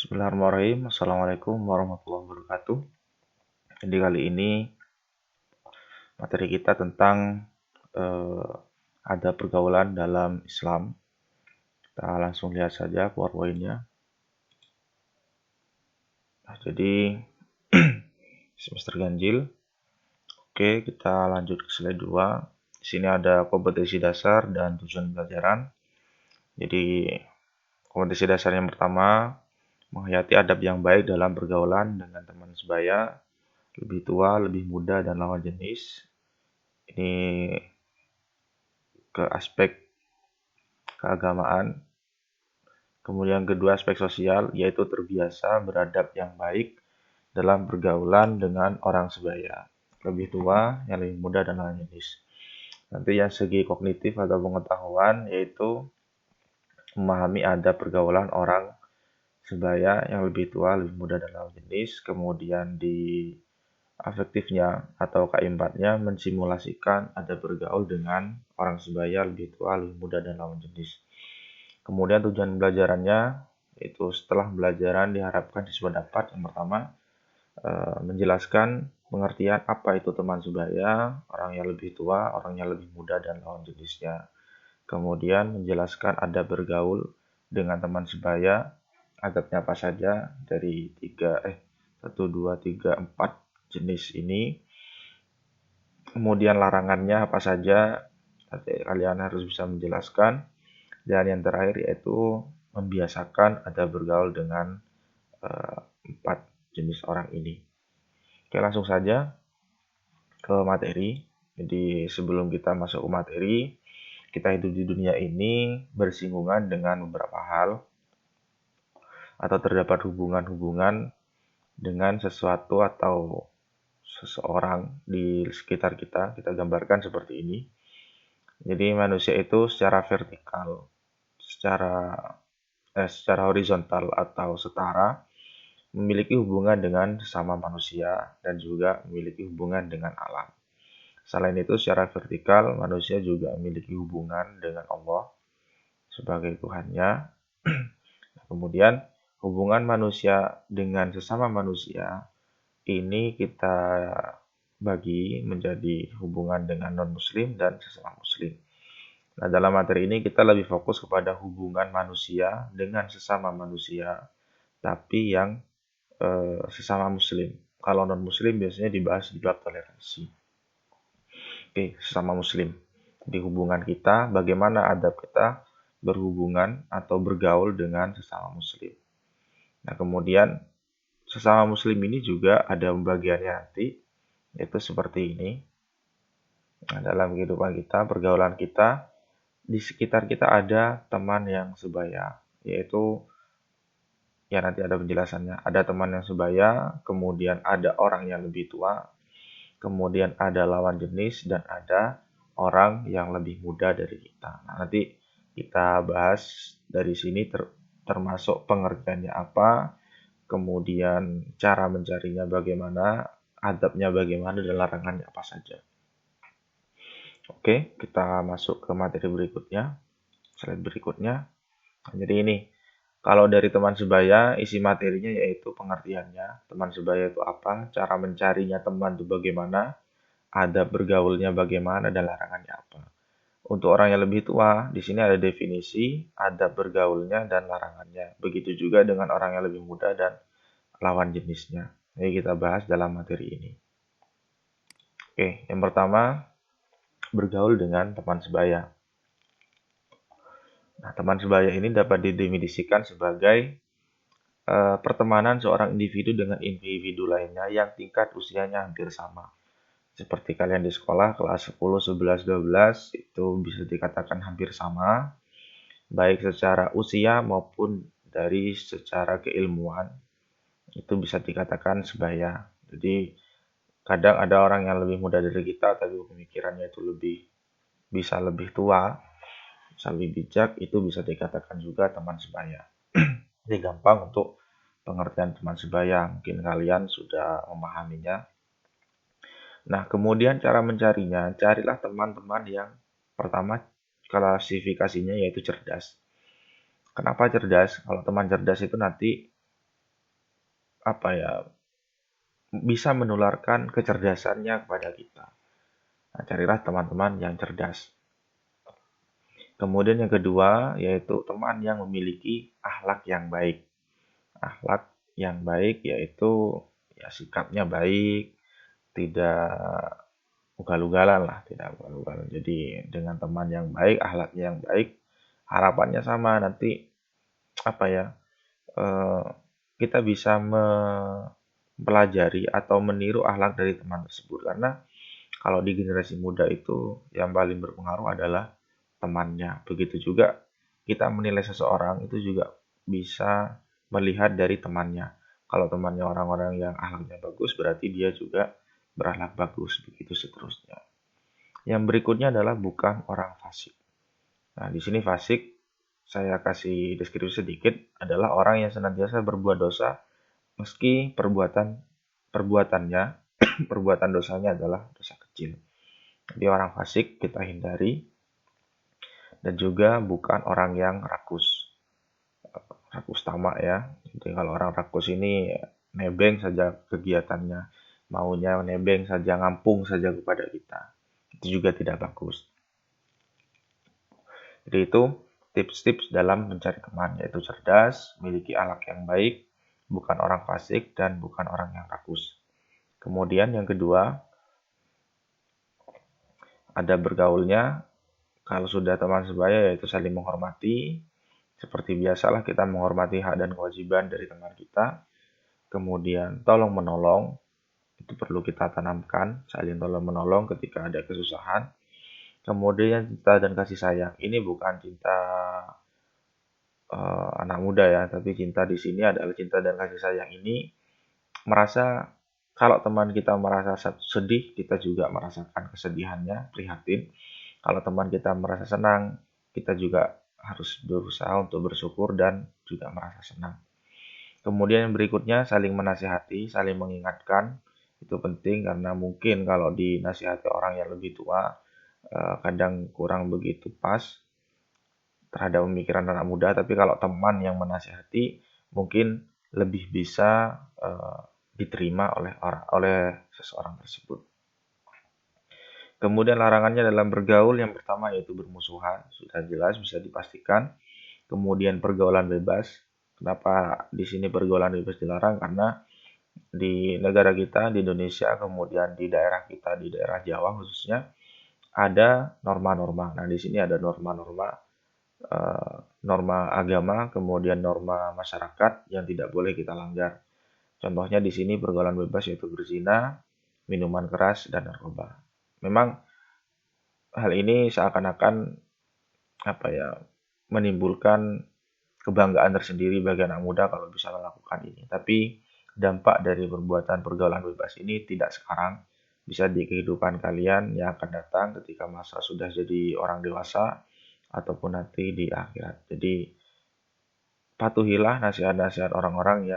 Bismillahirrahmanirrahim. Assalamualaikum warahmatullahi wabarakatuh. Jadi kali ini materi kita tentang ada pergaulan dalam Islam. Kita langsung lihat saja PowerPoint-nya. Nah, jadi semester ganjil. Oke, kita lanjut ke slide 2. Di sini ada kompetensi dasar dan tujuan pelajaran. Jadi kompetensi dasar yang pertama, menghayati adab yang baik dalam pergaulan dengan teman sebaya, lebih tua, lebih muda, dan lawan jenis. Ini ke aspek keagamaan. Kemudian kedua, aspek sosial, yaitu terbiasa beradab yang baik dalam pergaulan dengan orang sebaya, lebih tua, yang lebih muda, dan lawan jenis. Nanti yang segi kognitif atau pengetahuan, yaitu memahami adab pergaulan orang sebaya yang lebih tua, lebih muda, dan lawan jenis. Kemudian di afektifnya atau keempatnya mensimulasikan ada bergaul dengan orang sebaya lebih tua, lebih muda, dan lawan jenis. Kemudian tujuan pembelajarannya itu setelah pembelajaran diharapkan siswa dapat yang pertama menjelaskan pengertian apa itu teman sebaya, orang yang lebih tua, orang yang lebih muda, dan lawan jenisnya. Kemudian menjelaskan adab bergaul dengan teman sebaya, adabnya apa saja dari 1, 2, 3, 4 jenis ini. Kemudian larangannya apa saja, kalian harus bisa menjelaskan. Dan yang terakhir yaitu membiasakan adab bergaul dengan 4 jenis orang ini. Oke, langsung saja ke materi. Jadi sebelum kita masuk ke materi, kita hidup di dunia ini bersinggungan dengan beberapa hal atau terdapat hubungan-hubungan dengan sesuatu atau seseorang di sekitar kita. Kita gambarkan seperti ini. Jadi manusia itu secara vertikal, secara horizontal atau setara memiliki hubungan dengan sesama manusia dan juga memiliki hubungan dengan alam. Selain itu, secara vertikal manusia juga memiliki hubungan dengan Allah sebagai Tuhannya. Kemudian hubungan manusia dengan sesama manusia ini kita bagi menjadi hubungan dengan non-muslim dan sesama muslim. Nah, dalam materi ini kita lebih fokus kepada hubungan manusia dengan sesama manusia, tapi yang sesama muslim. Kalau non-muslim biasanya dibahas di bab toleransi. Oke, sesama muslim. Di hubungan kita, bagaimana adab kita berhubungan atau bergaul dengan sesama muslim. Nah, kemudian sesama muslim ini juga ada pembagiannya nanti, yaitu seperti ini. Nah, dalam kehidupan kita, pergaulan kita, di sekitar kita ada teman yang sebaya, yaitu ya nanti ada penjelasannya. Ada teman yang sebaya, kemudian ada orang yang lebih tua, kemudian ada lawan jenis, dan ada orang yang lebih muda dari kita. Nah, nanti kita bahas dari sini termasuk pengertiannya apa, kemudian cara mencarinya bagaimana, adabnya bagaimana, dan larangannya apa saja. Oke, kita masuk ke materi berikutnya. Slide berikutnya. Jadi ini, kalau dari teman sebaya, isi materinya yaitu pengertiannya. Teman sebaya itu apa, cara mencarinya teman itu bagaimana, adab bergaulnya bagaimana, dan larangannya apa. Untuk orang yang lebih tua, di sini ada definisi, adab bergaulnya, dan larangannya. Begitu juga dengan orang yang lebih muda dan lawan jenisnya. Jadi kita bahas dalam materi ini. Oke, yang pertama, bergaul dengan teman sebaya. Nah, teman sebaya ini dapat didefinisikan sebagai pertemanan seorang individu dengan individu lainnya yang tingkat usianya hampir sama. Seperti kalian di sekolah kelas 10, 11, 12 itu bisa dikatakan hampir sama, baik secara usia maupun dari secara keilmuan itu bisa dikatakan sebaya. Jadi kadang ada orang yang lebih muda dari kita tapi pemikirannya itu bisa lebih tua, bisa lebih bijak, itu bisa dikatakan juga teman sebaya. Jadi gampang untuk pengertian teman sebaya, mungkin kalian sudah memahaminya. Nah, kemudian cara mencarinya, carilah teman-teman yang pertama klasifikasinya yaitu cerdas. Kenapa cerdas? Kalau teman cerdas itu nanti apa ya, bisa menularkan kecerdasannya kepada kita. Nah, carilah teman-teman yang cerdas. Kemudian yang kedua yaitu teman yang memiliki akhlak yang baik. Akhlak yang baik yaitu ya sikapnya baik, tidak ugal-ugalan lah, tidak ugal-ugalan. Jadi dengan teman yang baik, akhlaknya yang baik, harapannya sama nanti apa ya, eh, kita bisa mempelajari atau meniru akhlak dari teman tersebut. Karena kalau di generasi muda itu yang paling berpengaruh adalah temannya. Begitu juga kita menilai seseorang itu juga bisa melihat dari temannya. Kalau temannya orang-orang yang akhlaknya bagus, berarti dia juga berakhlak bagus, begitu seterusnya. Yang berikutnya adalah bukan orang fasik. Nah, di sini fasik saya kasih deskripsi sedikit adalah orang yang senantiasa berbuat dosa meski perbuatannya perbuatan dosanya adalah dosa kecil. Jadi orang fasik kita hindari dan juga bukan orang yang rakus. Rakus tamak ya. Jadi kalau orang rakus ini nebeng saja kegiatannya, maunya nebeng saja, ngampung saja kepada kita. Itu juga tidak bagus. Jadi itu tips-tips dalam mencari teman, yaitu cerdas, memiliki akhlak yang baik, bukan orang fasik, dan bukan orang yang rakus. Kemudian yang kedua, ada bergaulnya. Kalau sudah teman sebaya yaitu saling menghormati. Seperti biasalah kita menghormati hak dan kewajiban dari teman kita. Kemudian tolong menolong, itu perlu kita tanamkan, saling tolong menolong ketika ada kesusahan. Kemudian cinta dan kasih sayang. Ini bukan cinta anak muda ya, tapi cinta di sini adalah cinta dan kasih sayang ini merasa kalau teman kita merasa sedih, kita juga merasakan kesedihannya, prihatin. Kalau teman kita merasa senang, kita juga harus berusaha untuk bersyukur dan juga merasa senang. Kemudian yang berikutnya saling menasihati, saling mengingatkan. Itu penting karena mungkin kalau dinasihati orang yang lebih tua, kadang kurang begitu pas terhadap pemikiran anak muda, tapi kalau teman yang menasihati mungkin lebih bisa diterima oleh seseorang tersebut. Kemudian larangannya dalam bergaul yang pertama yaitu bermusuhan, sudah jelas bisa dipastikan. Kemudian pergaulan bebas. Kenapa di sini pergaulan bebas dilarang? Karena di negara kita, di Indonesia, kemudian di daerah kita, di daerah Jawa khususnya, ada norma-norma. Nah, di sini ada norma-norma norma agama, kemudian norma masyarakat yang tidak boleh kita langgar. Contohnya di sini pergaulan bebas yaitu berzina, minuman keras, dan narkoba. Memang hal ini seakan-akan apa ya menimbulkan kebanggaan tersendiri bagi anak muda kalau bisa melakukan ini. Tapi dampak dari perbuatan pergaulan bebas ini tidak sekarang, bisa di kehidupan kalian yang akan datang ketika masa sudah jadi orang dewasa ataupun nanti di akhirat. Jadi patuhilah nasihat-nasihat orang-orang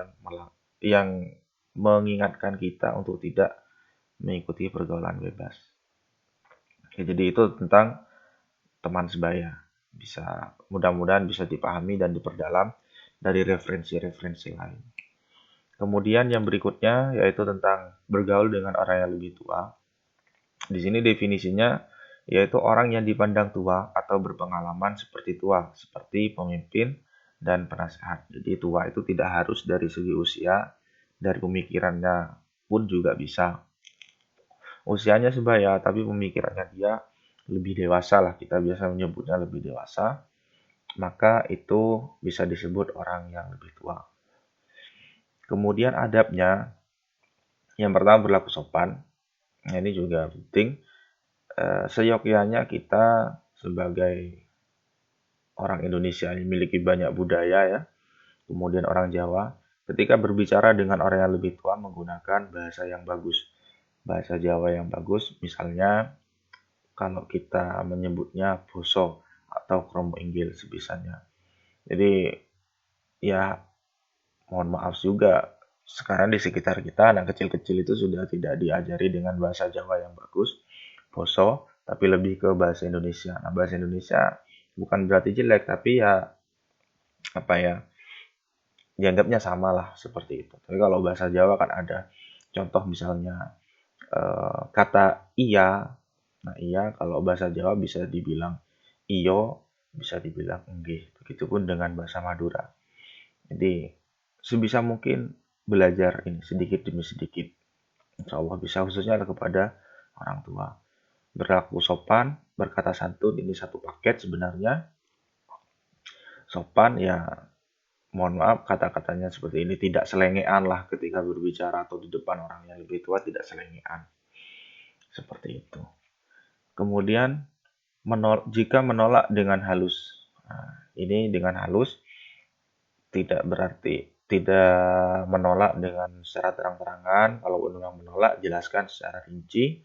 yang mengingatkan kita untuk tidak mengikuti pergaulan bebas. Oke, jadi itu tentang teman sebaya. Bisa mudah-mudahan bisa dipahami dan diperdalam dari referensi-referensi lain. Kemudian yang berikutnya yaitu tentang bergaul dengan orang yang lebih tua. Di sini definisinya yaitu orang yang dipandang tua atau berpengalaman seperti tua, seperti pemimpin dan penasehat. Jadi tua itu tidak harus dari segi usia, dari pemikirannya pun juga bisa. Usianya sebaya, tapi pemikirannya dia lebih dewasa lah, kita biasa menyebutnya lebih dewasa, maka itu bisa disebut orang yang lebih tua. Kemudian adabnya, yang pertama berlaku sopan. Nah, ini juga penting. Seyogyanya kita sebagai orang Indonesia yang memiliki banyak budaya ya, kemudian orang Jawa, ketika berbicara dengan orang yang lebih tua menggunakan bahasa yang bagus. Bahasa Jawa yang bagus, misalnya kalau kita menyebutnya boso atau kromo inggil sebisanya. Jadi ya mohon maaf juga sekarang di sekitar kita anak kecil-kecil itu sudah tidak diajari dengan bahasa Jawa yang bagus, boso, tapi lebih ke bahasa Indonesia. Nah, bahasa Indonesia bukan berarti jelek, tapi ya apa ya dianggapnya sama lah seperti itu. Tapi kalau bahasa Jawa kan ada contoh misalnya kata iya. Nah, iya kalau bahasa Jawa bisa dibilang iyo, bisa dibilang enggih. Begitupun dengan bahasa Madura. Jadi sebisa mungkin belajar ini sedikit demi sedikit. Insya Allah bisa, khususnya kepada orang tua. Berlaku sopan, berkata santun, ini satu paket sebenarnya. Sopan ya, mohon maaf kata-katanya seperti ini, tidak selengean lah ketika berbicara atau di depan orang yang lebih tua, tidak selengean. Seperti itu. Kemudian jika menolak dengan halus. Nah, ini dengan halus tidak berarti tidak menolak dengan secara terang-terangan. Kalau memang menolak, jelaskan secara rinci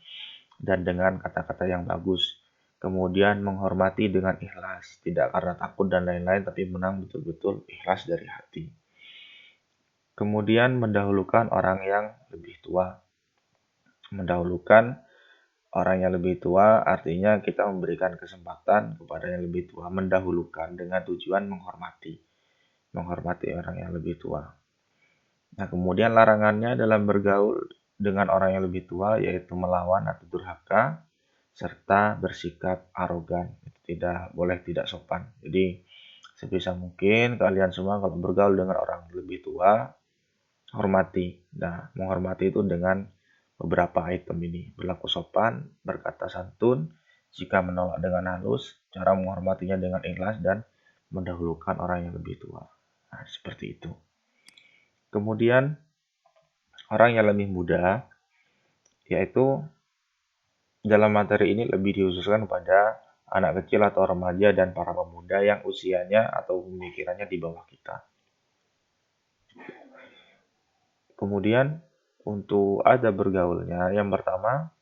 dan dengan kata-kata yang bagus. Kemudian menghormati dengan ikhlas, tidak karena takut dan lain-lain, tapi menang betul-betul ikhlas dari hati. Kemudian mendahulukan orang yang lebih tua. Mendahulukan orang yang lebih tua artinya kita memberikan kesempatan kepada yang lebih tua, mendahulukan dengan tujuan menghormati. Menghormati orang yang lebih tua. Nah, kemudian larangannya dalam bergaul dengan orang yang lebih tua yaitu melawan atau durhaka serta bersikap arogan. Itu tidak boleh, tidak sopan. Jadi sebisa mungkin kalian semua kalau bergaul dengan orang lebih tua, hormati. Nah, menghormati itu dengan beberapa item ini. Berlaku sopan, berkata santun, jika menolak dengan halus, cara menghormatinya dengan ikhlas dan mendahulukan orang yang lebih tua. Nah, seperti itu. Kemudian orang yang lebih muda, yaitu dalam materi ini lebih dikhususkan pada anak kecil atau remaja dan para pemuda yang usianya atau pemikirannya di bawah kita. Kemudian untuk adab bergaulnya, yang pertama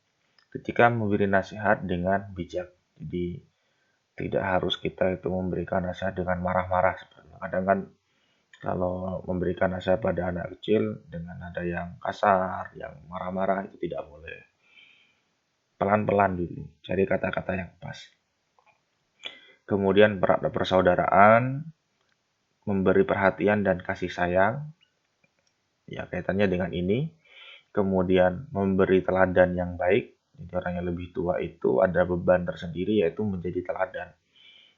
ketika memberi nasihat dengan bijak. Jadi tidak harus kita itu memberikan nasihat dengan marah-marah. Kadang kan kalau memberikan nasihat pada anak kecil dengan nada yang kasar, yang marah-marah, itu tidak boleh. Pelan-pelan dulu, cari kata-kata yang pas. Kemudian persaudaraan, memberi perhatian dan kasih sayang, ya kaitannya dengan ini. Kemudian memberi teladan yang baik. Jadi orang yang lebih tua itu ada beban tersendiri yaitu menjadi teladan.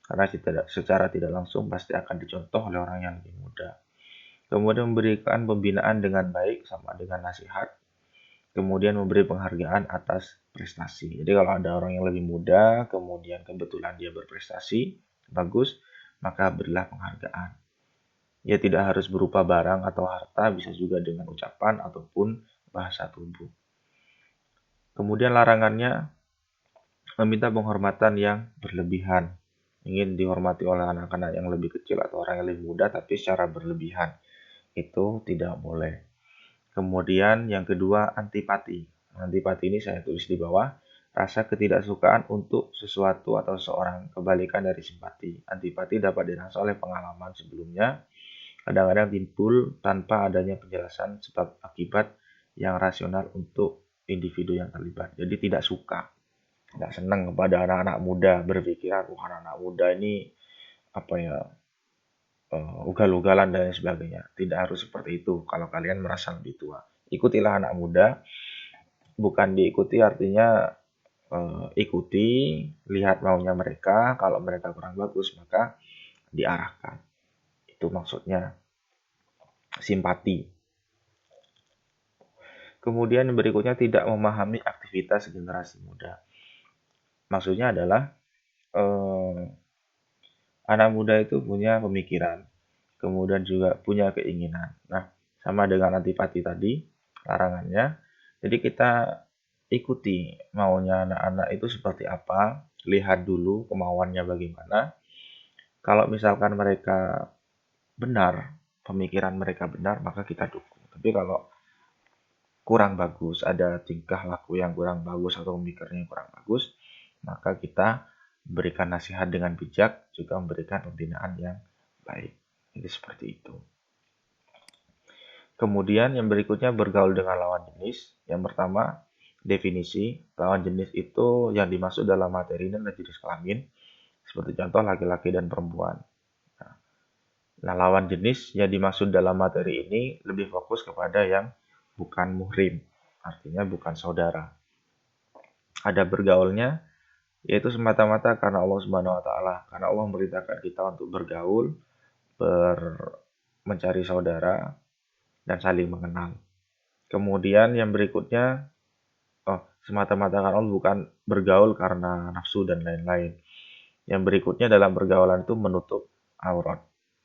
Karena secara tidak langsung pasti akan dicontoh oleh orang yang lebih muda. Kemudian memberikan pembinaan dengan baik sama dengan nasihat. Kemudian memberi penghargaan atas prestasi. Jadi kalau ada orang yang lebih muda, kemudian kebetulan dia berprestasi, bagus, maka berilah penghargaan. Ya tidak harus berupa barang atau harta, bisa juga dengan ucapan ataupun bahasa tubuh. Kemudian larangannya meminta penghormatan yang berlebihan. Ingin dihormati oleh anak-anak yang lebih kecil atau orang yang lebih muda, tapi secara berlebihan. Itu tidak boleh. Kemudian yang kedua, antipati. Antipati ini saya tulis di bawah. Rasa ketidaksukaan untuk sesuatu atau seorang, kebalikan dari simpati. Antipati dapat dirangsang oleh pengalaman sebelumnya. Kadang-kadang timbul tanpa adanya penjelasan sebab akibat yang rasional untuk individu yang terlibat. Jadi tidak suka, tidak senang kepada anak-anak muda, berpikiran, wah anak-anak muda ini apa ya, ugal-ugalan dan sebagainya. Tidak harus seperti itu kalau kalian merasa lebih tua. Ikutilah anak muda, bukan diikuti artinya ikuti, lihat maunya mereka, kalau mereka kurang bagus maka diarahkan. Itu maksudnya simpati. Kemudian berikutnya tidak memahami aktivitas generasi muda. Maksudnya adalah anak muda itu punya pemikiran, kemudian juga punya keinginan. Nah, sama dengan antipati tadi, larangannya. Jadi kita ikuti maunya anak-anak itu seperti apa, lihat dulu kemauannya bagaimana. Kalau misalkan mereka benar, pemikiran mereka benar, maka kita dukung. Tapi kalau kurang bagus, ada tingkah laku yang kurang bagus atau pemikirannya kurang bagus, maka kita berikan nasihat dengan bijak, juga memberikan pembinaan yang baik. Jadi seperti itu. Kemudian yang berikutnya bergaul dengan lawan jenis. Yang pertama, definisi. Lawan jenis itu yang dimaksud dalam materi ini adalah jenis kelamin. Seperti contoh laki-laki dan perempuan. Nah, Nah, lawan jenis yang dimaksud dalam materi ini lebih fokus kepada yang bukan muhrim, artinya bukan saudara. Ada bergaulnya, yaitu semata-mata karena Allah Subhanahu wa taala, karena Allah memerintahkan kita untuk bergaul, mencari saudara dan saling mengenal. Kemudian yang berikutnya, semata-mata karena Allah, bukan bergaul karena nafsu dan lain-lain. Yang berikutnya dalam pergaulan itu menutup aurat.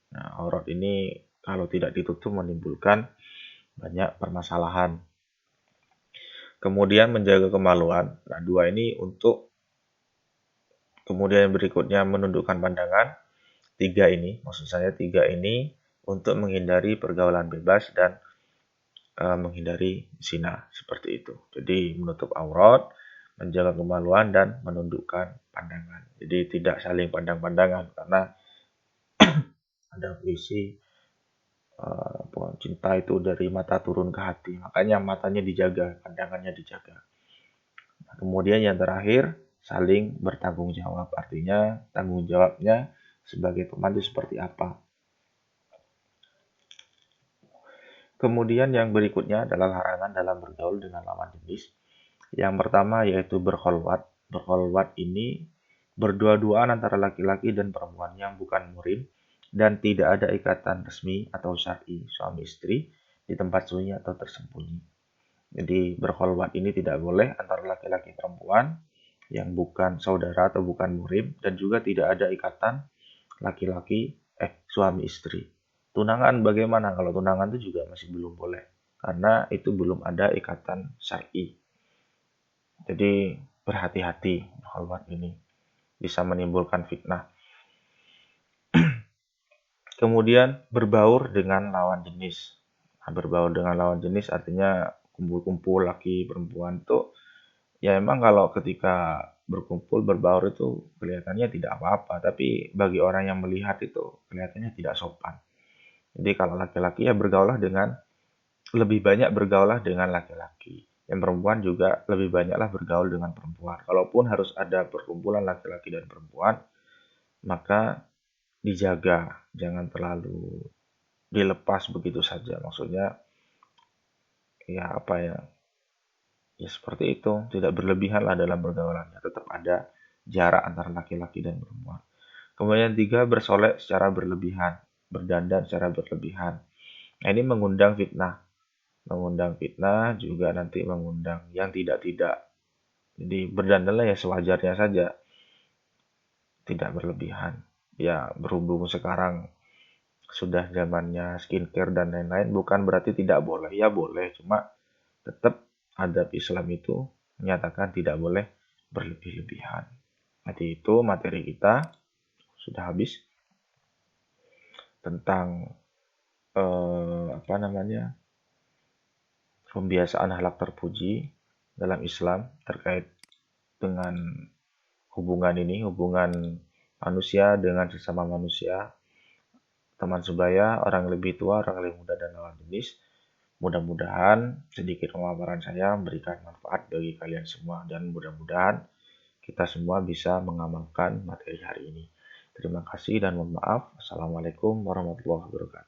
Nah, aurat ini kalau tidak ditutup menimbulkan banyak permasalahan. Kemudian menjaga kemaluan. Nah, dua ini untuk, kemudian yang berikutnya menundukkan pandangan. Tiga ini, maksud saya tiga ini untuk menghindari pergaulan bebas dan menghindari zina, seperti itu. Jadi menutup aurat, menjaga kemaluan, dan menundukkan pandangan. Jadi tidak saling pandang-pandangan, karena ada puisi cinta itu dari mata turun ke hati. Makanya matanya dijaga, pandangannya dijaga. Nah, kemudian yang terakhir, saling bertanggung jawab. Artinya tanggung jawabnya sebagai teman itu seperti apa. Kemudian yang berikutnya adalah larangan dalam bergaul dengan lawan jenis. Yang pertama yaitu berkholwat. Berkholwat ini berdua-duaan antara laki-laki dan perempuan yang bukan muhrim dan tidak ada ikatan resmi atau syar'i suami istri di tempat sunyi atau tersembunyi. Jadi berkholwat ini tidak boleh antara laki-laki perempuan yang bukan saudara atau bukan muhrim, dan juga tidak ada ikatan laki-laki suami istri. Tunangan bagaimana? Kalau tunangan itu juga masih belum boleh, karena itu belum ada ikatan syar'i. Jadi berhati-hati, kholwat ini bisa menimbulkan fitnah. Kemudian berbaur dengan lawan jenis. Nah, berbaur dengan lawan jenis artinya kumpul-kumpul laki perempuan itu, ya emang kalau ketika berkumpul berbaur itu kelihatannya tidak apa-apa, tapi bagi orang yang melihat itu kelihatannya tidak sopan. Jadi kalau laki-laki ya bergaulah dengan, lebih banyak bergaulah dengan laki-laki. Yang perempuan juga lebih banyaklah bergaul dengan perempuan. Kalaupun harus ada perkumpulan laki-laki dan perempuan, maka dijaga, jangan terlalu dilepas begitu saja. Maksudnya ya apa ya? Ya seperti itu, tidak berlebihan lah dalam pergaulannya. Tetap ada jarak antara laki-laki dan perempuan. Kemudian tiga, bersolek secara berlebihan, berdandan secara berlebihan. Nah, ini mengundang fitnah. Mengundang fitnah juga nanti mengundang yang tidak-tidak. Jadi berdandanlah ya sewajarnya saja, tidak berlebihan. Ya berhubung sekarang sudah zamannya skincare dan lain-lain, bukan berarti tidak boleh. Ya boleh, cuma tetap adab Islam itu menyatakan tidak boleh berlebih-lebihan. Jadi itu materi kita sudah habis tentang pembiasaan akhlak terpuji dalam Islam terkait dengan hubungan ini, hubungan manusia dengan sesama manusia, teman sebaya, orang lebih tua, orang lebih muda, dan lawan jenis. Mudah-mudahan sedikit pemaparan saya memberikan manfaat bagi kalian semua, dan mudah-mudahan kita semua bisa mengamalkan materi hari ini. Terima kasih dan mohon maaf. Assalamualaikum warahmatullahi wabarakatuh.